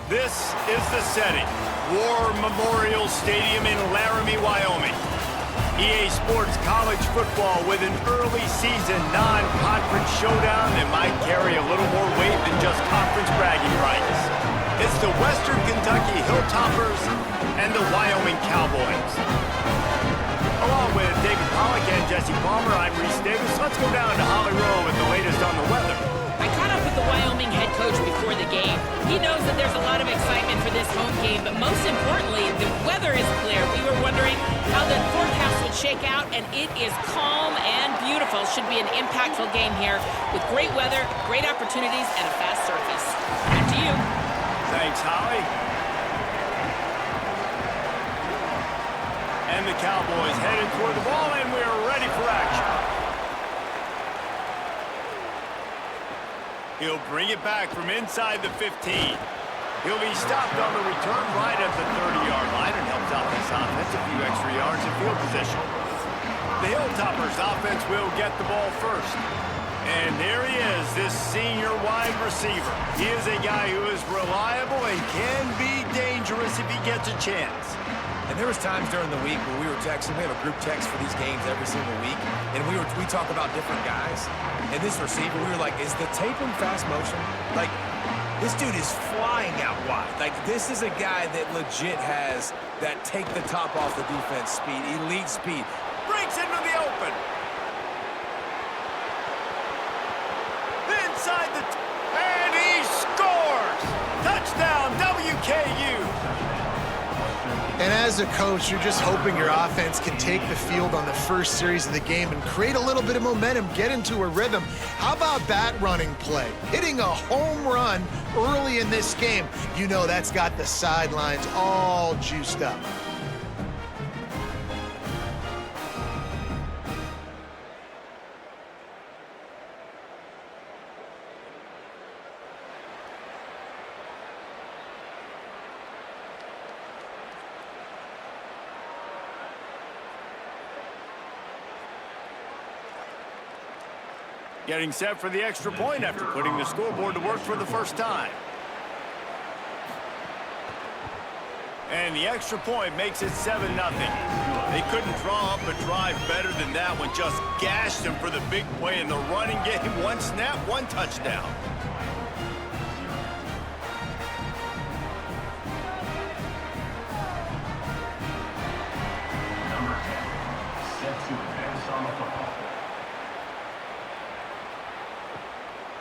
This is the setting. War Memorial Stadium in Laramie, Wyoming. EA Sports college football with an early season non-conference showdown that might carry a little more weight than just conference bragging rights. It's the Western Kentucky Hilltoppers and the Wyoming Cowboys. Along with David Pollack and Jesse Palmer, I'm Reese Davis. Let's go down to Holly Rowe with the latest on the weather. I caught up with the Wyoming head coach before the game. He knows that there's a lot of excitement for this home game, but most importantly, the weather is clear. We were wondering how the forecast would shake out, and it is calm and beautiful. Should be an impactful game here with great weather, great opportunities, and a fast surface. Back to you. Thanks, Holly. And the Cowboys headed toward the ball, and we're ready for action. He'll bring it back from inside the 15. He'll be stopped on the return right at the 30-yard line and helps out this offense a few extra yards in field position. The Hilltoppers offense will get the ball first. And there he is, this senior wide receiver. He is a guy who is reliable and can be dangerous if he gets a chance. And there was times during the week where we were texting. We have a group text for these games every single week, and we talk about different guys. And this receiver, we were like, is the tape in fast motion? Like, this dude is flying out wide. Like, this is a guy that legit has that take the top off the defense speed, elite speed. Breaks into the open. Inside the... and he scores! Touchdown, WKU! And as a coach, you're just hoping your offense can take the field on the first series of the game and create a little bit of momentum, get into a rhythm. How about that running play? Hitting a home run early in this game. You know that's got the sidelines all juiced up. Getting set for the extra point after putting the scoreboard to work for the first time. And the extra point makes it 7-0. They couldn't draw up a drive better than that one. Just gashed them for the big play in the running game. One snap, one touchdown. Number 10, set to advance on the football.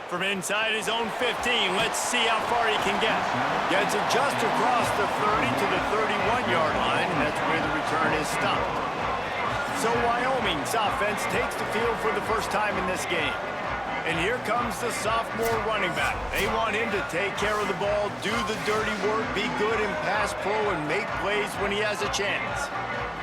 From inside his own 15, let's see how far he can get. Gets it just across the 30 to the 31-yard line, and that's where the return is stopped. So Wyoming's offense takes the field for the first time in this game. And here comes the sophomore running back. They want him to take care of the ball, do the dirty work, be good in pass pro, and make plays when he has a chance.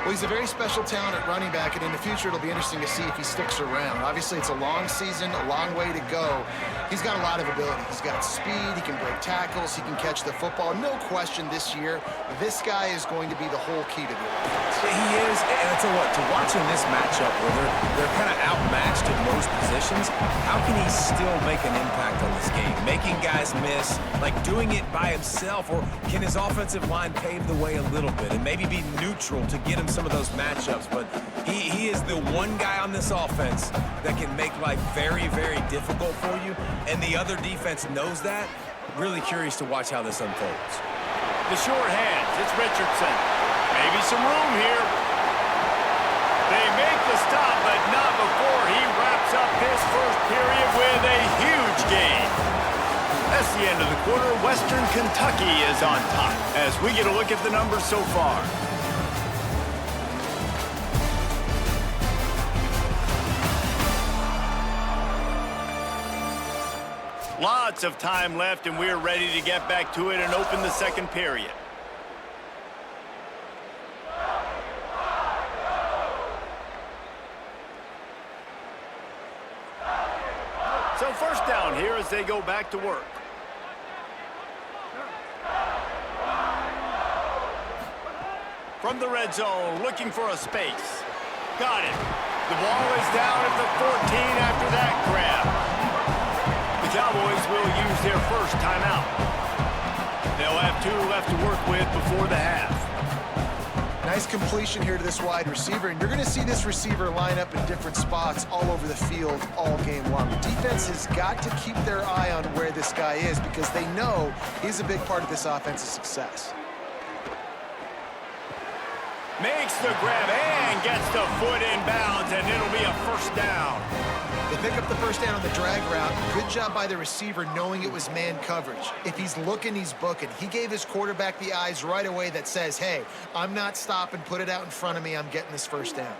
Well, he's a very special talent at running back, and in the future, it'll be interesting to see if he sticks around. Obviously, it's a long season, a long way to go. He's got a lot of ability. He's got speed, he can break tackles, he can catch the football. No question this year, this guy is going to be the whole key to the offense. He is, and I tell you what, to watch in this matchup where they're kind of outmatched in most positions, how can he still make an impact on this game? Making guys miss, like doing it by himself, or can his offensive line pave the way a little bit and maybe be neutral to get him some of those matchups? But he is the one guy on this offense that can make life very, very difficult for you, and the other defense knows that. Really curious to watch how this unfolds. The short hands, it's Richardson. Maybe some room here. They make the stop, but not before he wraps up this first period with a huge gain. That's the end of the quarter. Western Kentucky is on top as we get a look at the numbers so far. Lots of time left, and we're ready to get back to it and open the second period. So first down here as they go back to work. From the red zone, looking for a space. Got it. The ball is down at the 14 after that grab. The Cowboys will use their first timeout. They'll have 2 left to work with before the half. Nice completion here to this wide receiver, and you're going to see this receiver line up in different spots all over the field all game long. The defense has got to keep their eye on where this guy is because they know he's a big part of this offense's success. Makes the grab and gets the foot in bounds, and it'll be a first down. They pick up the first down on the drag route. Good job by the receiver knowing it was man coverage. If he's looking, he's booking. He gave his quarterback the eyes right away that says, hey, I'm not stopping, put it out in front of me, I'm getting this first down.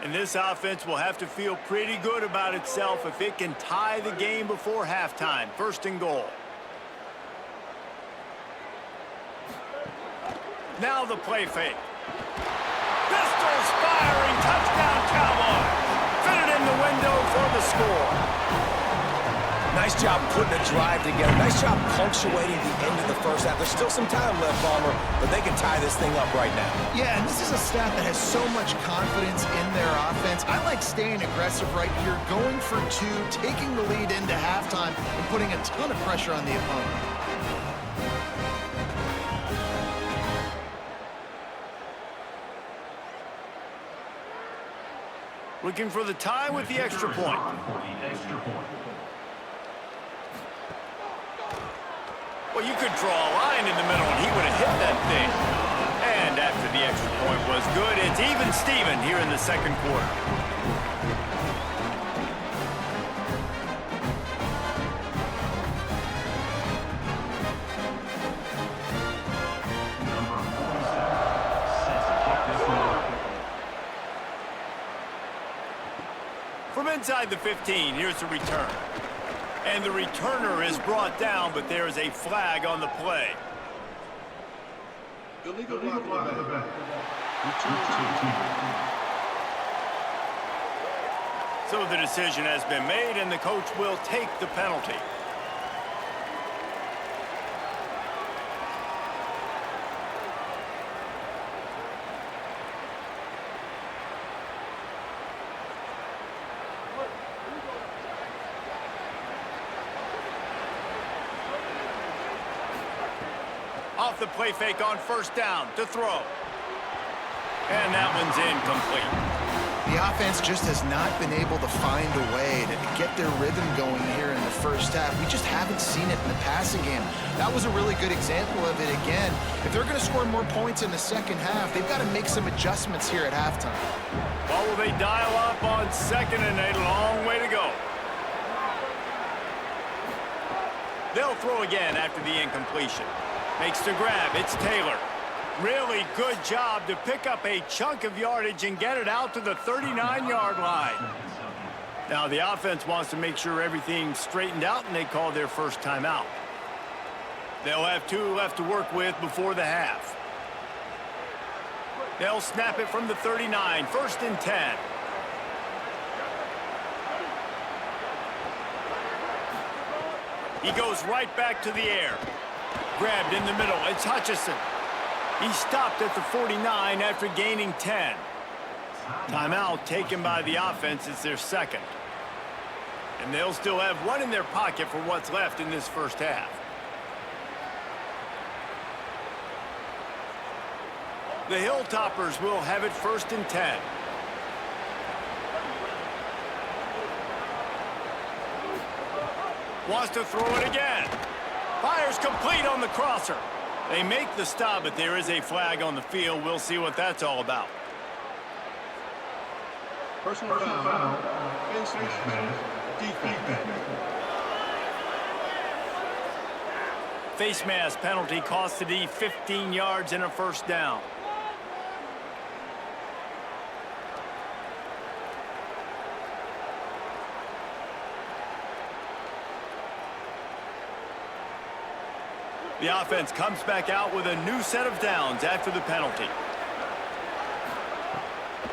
And this offense will have to feel pretty good about itself if it can tie the game before halftime. First and goal. Now the play fake. Pistols firing, touchdown Cowboys. Fitted in the window for the score. Nice job putting a drive together. Nice job punctuating the end of the first half. There's still some time left, Palmer, but they can tie this thing up right now. Yeah, and this is a staff that has so much confidence in their offense. I like staying aggressive right here, going for 2, taking the lead into halftime, and putting a ton of pressure on the opponent. Looking for the tie with the extra point. Well, you could draw a line in the middle, and he would have hit that thing. And after the extra point was good, it's even Steven here in the second quarter. From inside the 15, here's the return. And the returner is brought down, but there is a flag on the play. Illegal block on the back. So the decision has been made, and the coach will take the penalty. Off the play fake on first down to throw. And that one's incomplete. The offense just has not been able to find a way to get their rhythm going here in the first half. We just haven't seen it in the passing game. That was a really good example of it again. If they're going to score more points in the second half, they've got to make some adjustments here at halftime. Well, will they dial up on second and a long way to go? They'll throw again after the incompletion. Makes the grab. It's Taylor. Really good job to pick up a chunk of yardage and get it out to the 39-yard line. Now, the offense wants to make sure everything's straightened out, and they call their first timeout. They'll have 2 left to work with before the half. They'll snap it from the 39. First and 10. He goes right back to the air. Grabbed in the middle. It's Hutchinson. He stopped at the 49 after gaining 10. Timeout taken by the offense. It's their second. And they'll still have 1 in their pocket for what's left in this first half. The Hilltoppers will have it first and 10. Wants to throw it again. Fires complete on the crosser. They make the stop, but there is a flag on the field. We'll see what that's all about. Personal foul. Face mask. Defense. Face mask penalty cost the D 15 yards and a first down. The offense comes back out with a new set of downs after the penalty.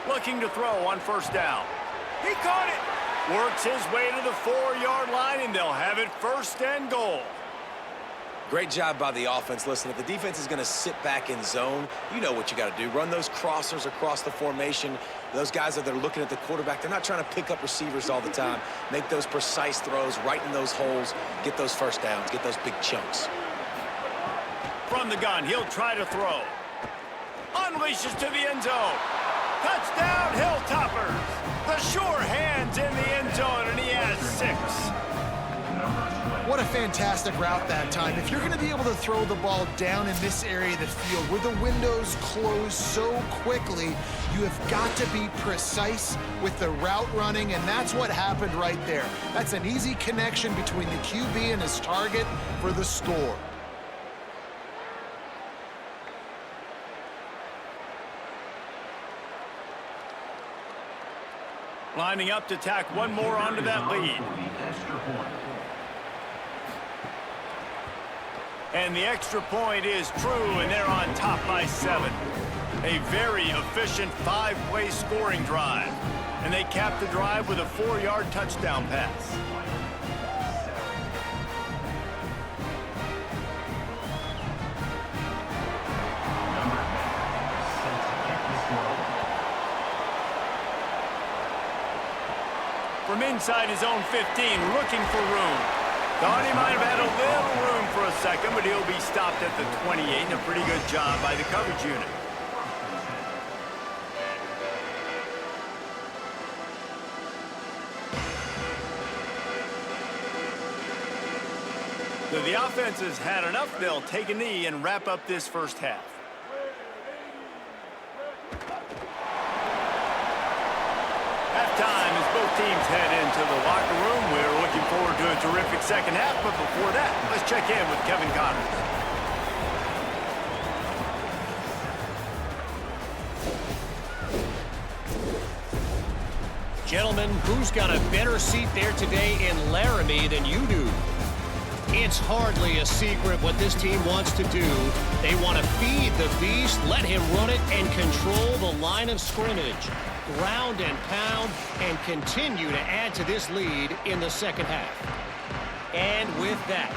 Looking to throw on first down. He caught it. Works his way to the 4-yard line, and they'll have it first and goal. Great job by the offense. Listen, if the defense is going to sit back in zone, you know what you got to do. Run those crossers across the formation. Those guys that are looking at the quarterback, they're not trying to pick up receivers all the time. Make those precise throws right in those holes. Get those first downs. Get those big chunks. From the gun, he'll try to throw. Unleashes to the end zone. Touchdown, Hilltoppers. The sure hands in the end zone, and he has 6. What a fantastic route that time. If you're going to be able to throw the ball down in this area of the field where the windows close so quickly, you have got to be precise with the route running, and that's what happened right there. That's an easy connection between the QB and his target for the score. Lining up to tack one more onto that lead. And the extra point is true, and they're on top by 7. A very efficient 5-play scoring drive. And they cap the drive with a 4-yard touchdown pass. From inside his own 15, looking for room. Thought he might have had a little room for a second, but he'll be stopped at the 28, and a pretty good job by the coverage unit. So the offense has had enough. They'll take a knee and wrap up this first half. Halftime as both teams head into the locker room. We're looking forward to a terrific second half, but before that, let's check in with Kevin Connors. Gentlemen, who's got a better seat there today in Laramie than you do? It's hardly a secret what this team wants to do. They want to feed the beast, let him run it, and control the line of scrimmage. Ground and pound, and continue to add to this lead in the second half. And with that,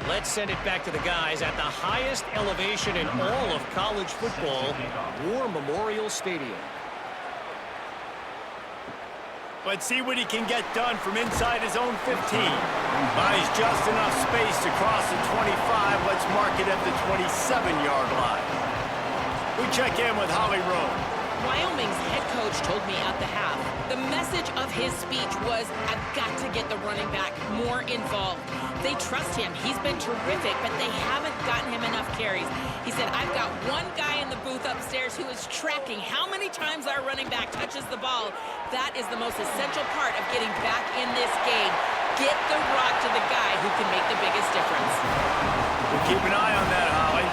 let's send it back to the guys at the highest elevation in all of college football, War Memorial Stadium. Let's see what he can get done from inside his own 15. Buys just enough space to cross the 25. Let's mark it at the 27-yard line. We check in with Holly Rowe. Wyoming's head coach told me at the half, the message of his speech was, I've got to get the running back more involved. They trust him. He's been terrific, but they haven't gotten him enough carries. He said, I've got one guy in the booth upstairs who is tracking how many times our running back touches the ball. That is the most essential part of getting back in this game. Get the rock to the guy who can make the biggest difference. We'll keep an eye on that, Holly.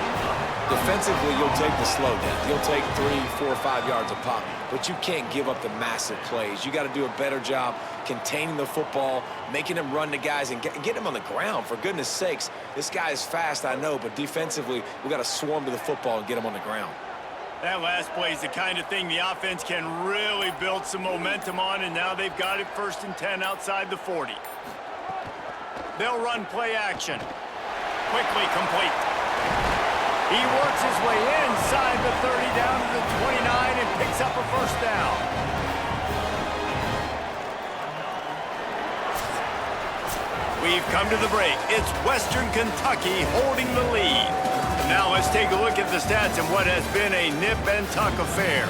Defensively, you'll take the slow down. You'll take 3, 4, 5 yards of pop, but you can't give up the massive plays. You got to do a better job containing the football, making him run to guys, and get him on the ground, for goodness sakes. This guy is fast, I know, but defensively, we got to swarm to the football and get him on the ground. That last play is the kind of thing the offense can really build some momentum on, and now they've got it 1st and 10 outside the 40. They'll run play action. Quickly complete. He works his way inside the 30 down to the 29 and picks up a first down. We've come to the break. It's Western Kentucky holding the lead. Now let's take a look at the stats in what has been a nip and tuck affair.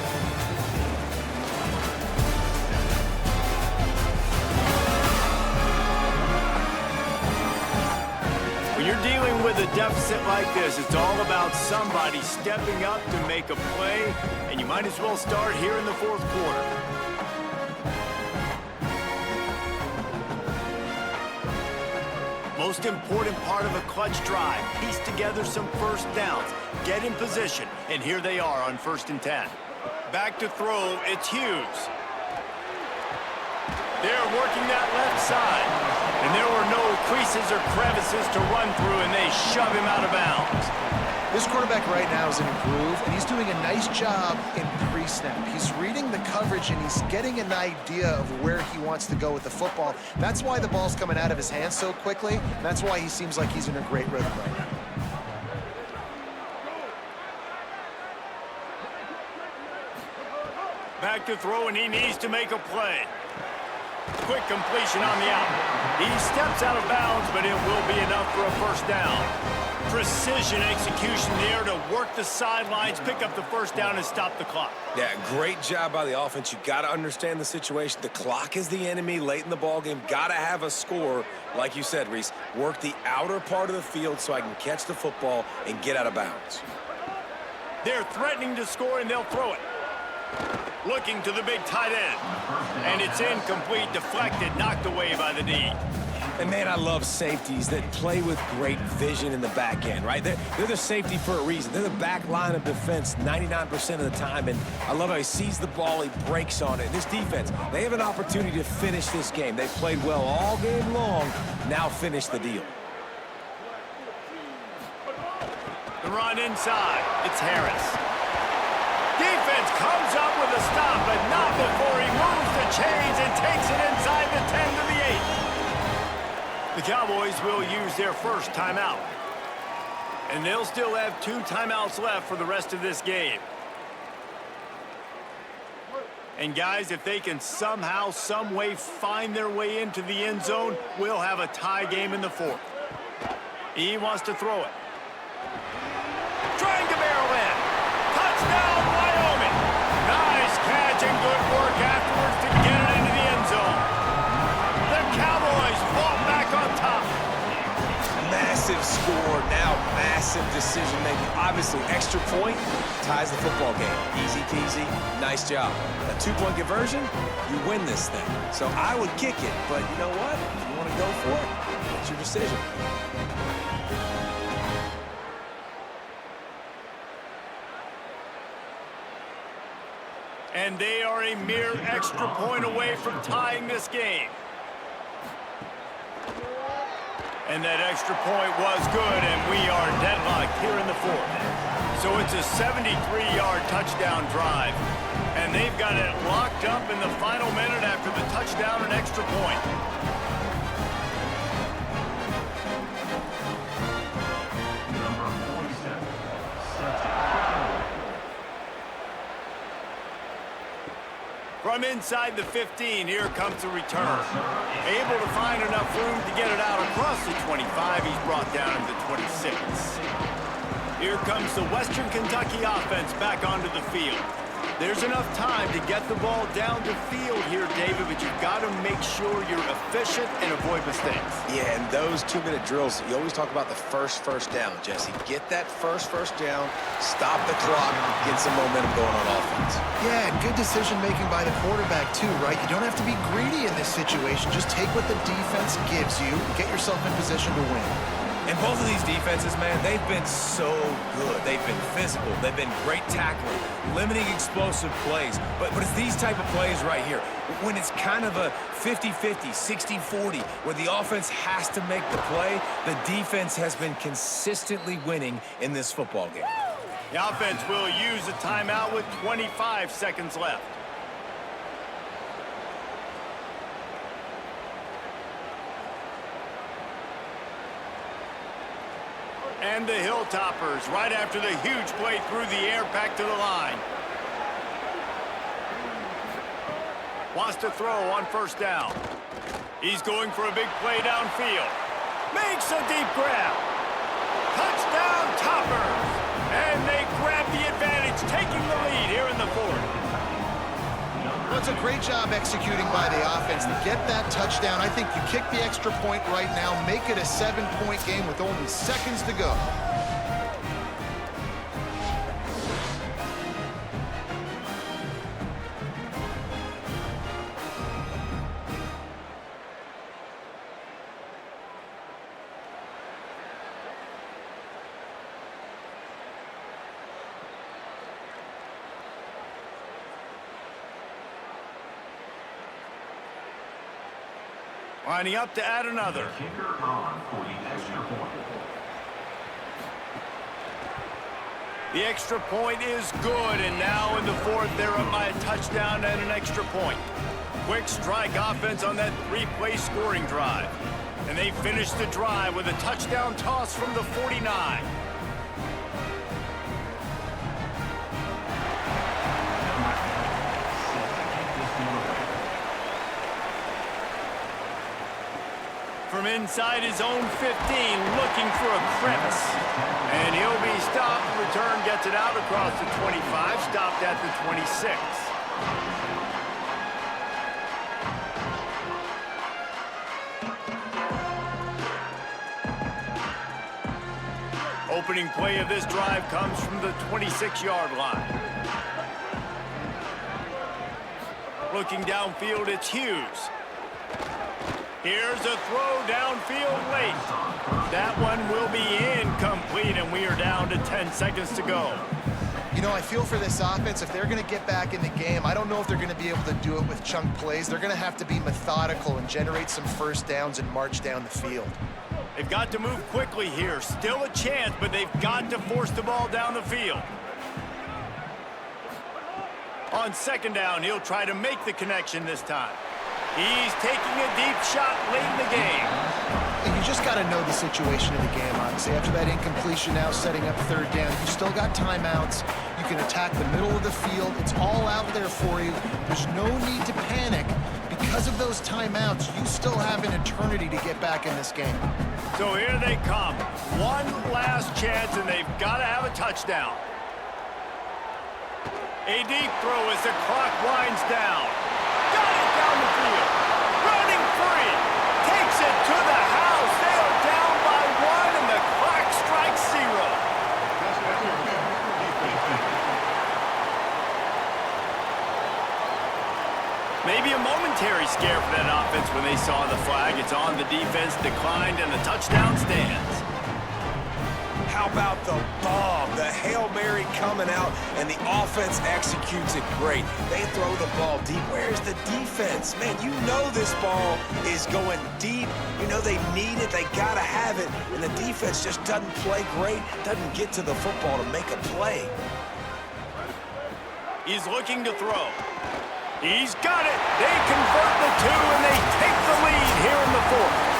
When you're dealing with a deficit like this, it's all about somebody stepping up to make a play, and you might as well start here in the 4th quarter. Most important part of a clutch drive, piece together some first downs, get in position, and here they are on 1st and 10. Back to throw, it's Hughes. They're working that left side, and there were no creases or crevices to run through, and they shove him out of bounds. This quarterback right now is in a groove, and he's doing a nice job in pre-snap. He's reading the coverage, and he's getting an idea of where he wants to go with the football. That's why the ball's coming out of his hands so quickly, and that's why he seems like he's in a great rhythm right now. Back to throw, and he needs to make a play. Quick completion on the out. He steps out of bounds, but it will be enough for a first down. Precision execution there to work the sidelines, pick up the first down, and stop the clock. Yeah, great job by the offense. You got to understand the situation. The clock is the enemy late in the ball game. Got to have a score. Like you said, Reese, work the outer part of the field so I can catch the football and get out of bounds. They're threatening to score, and they'll throw it. Looking to the big tight end. And it's incomplete, deflected, knocked away by the D. And, man, I love safeties that play with great vision in the back end, right? They're the safety for a reason. They're the back line of defense 99% of the time, and I love how he sees the ball, he breaks on it. And this defense, they have an opportunity to finish this game. They've played well all game long, now finish the deal. The run inside, it's Harris. Defense comes up with a stop, but not before he moves the chains and takes it inside the 10 to the 8. The Cowboys will use their first timeout. And they'll still have 2 timeouts left for the rest of this game. And guys, if they can somehow, some way find their way into the end zone, we'll have a tie game in the 4th. He wants to throw it. Trying to barrel in. Touchdown, Wyoming. Nice catch and good work afterwards to get it into the end zone. The Cowboys fall back on top. Massive score, now massive decision-making. Obviously, extra point ties the football game. Easy peasy, nice job. A 2-point conversion, you win this thing. So I would kick it, but you know what? If you want to go for it, it's your decision. And they are a mere extra point away from tying this game. And that extra point was good, and we are deadlocked here in the 4th. So it's a 73-yard touchdown drive. And they've got it locked up in the final minute after the touchdown and extra point. Number 47. From inside the 15, here comes the return. Able to find enough room to get it out across the 25. He's brought down to the 26. Here comes the Western Kentucky offense back onto the field. There's enough time to get the ball down the field here, David, but you've got to make sure you're efficient and avoid mistakes. Yeah, and those 2-minute drills, you always talk about the first down, Jesse. Get that first down, stop the clock, get some momentum going on offense. Yeah, and good decision-making by the quarterback, too, right? You don't have to be greedy in this situation. Just take what the defense gives you and get yourself in position to win. And both of these defenses, man, they've been so good. They've been physical. They've been great tackling, limiting explosive plays. But it's these type of plays right here, when it's kind of a 50-50, 60-40, where the offense has to make the play, the defense has been consistently winning in this football game. The offense will use a timeout with 25 seconds left. And the Hilltoppers, right after the huge play through the air, back to the line. Wants to throw on first down. He's going for a big play downfield. Makes a deep grab. Touchdown, Toppers. And they grab the advantage, taking the lead here in the 4th. Well, it's a great job executing by the offense to get that touchdown. I think you kick the extra point right now, make it a 7-point game with only seconds to go. Lining up to add another. Kicker on for the extra point. The extra point is good, and now in the 4th, they're up by a touchdown and an extra point. Quick strike offense on that 3-play scoring drive. And they finish the drive with a touchdown toss from the 49. from inside his own 15, looking for a crevice. And he'll be stopped. Return gets it out across the 25, stopped at the 26. Opening play of this drive comes from the 26-yard line. Looking downfield, it's Hughes. Here's a throw downfield late. That one will be incomplete, and we are down to 10 seconds to go. You know, I feel for this offense, if they're going to get back in the game, I don't know if they're going to be able to do it with chunk plays. They're going to have to be methodical and generate some first downs and march down the field. They've got to move quickly here. Still a chance, but they've got to force the ball down the field. On second down, he'll try to make the connection this time. He's taking a deep shot late in the game. And you just got to know the situation of the game, honestly. After that incompletion, now setting up third down, you still got timeouts. You can attack the middle of the field. It's all out there for you. There's no need to panic. Because of those timeouts, you still have an eternity to get back in this game. So here they come. One last chance, and they've got to have a touchdown. A deep throw as the clock winds down. Got it down the field. Running free. Takes it to the house. They are down by one, and the clock strikes 0. Maybe a momentary scare for that offense when they saw the flag. It's on, the defense declined, and the touchdown stands. How about the bomb? The Hail Mary coming out, and the offense executes it great. They throw the ball deep. Where's the defense? Man, you know this ball is going deep. You know they need it. They got to have it. And the defense just doesn't play great, doesn't get to the football to make a play. He's looking to throw. He's got it. They convert the 2, and they take the lead here in the 4th.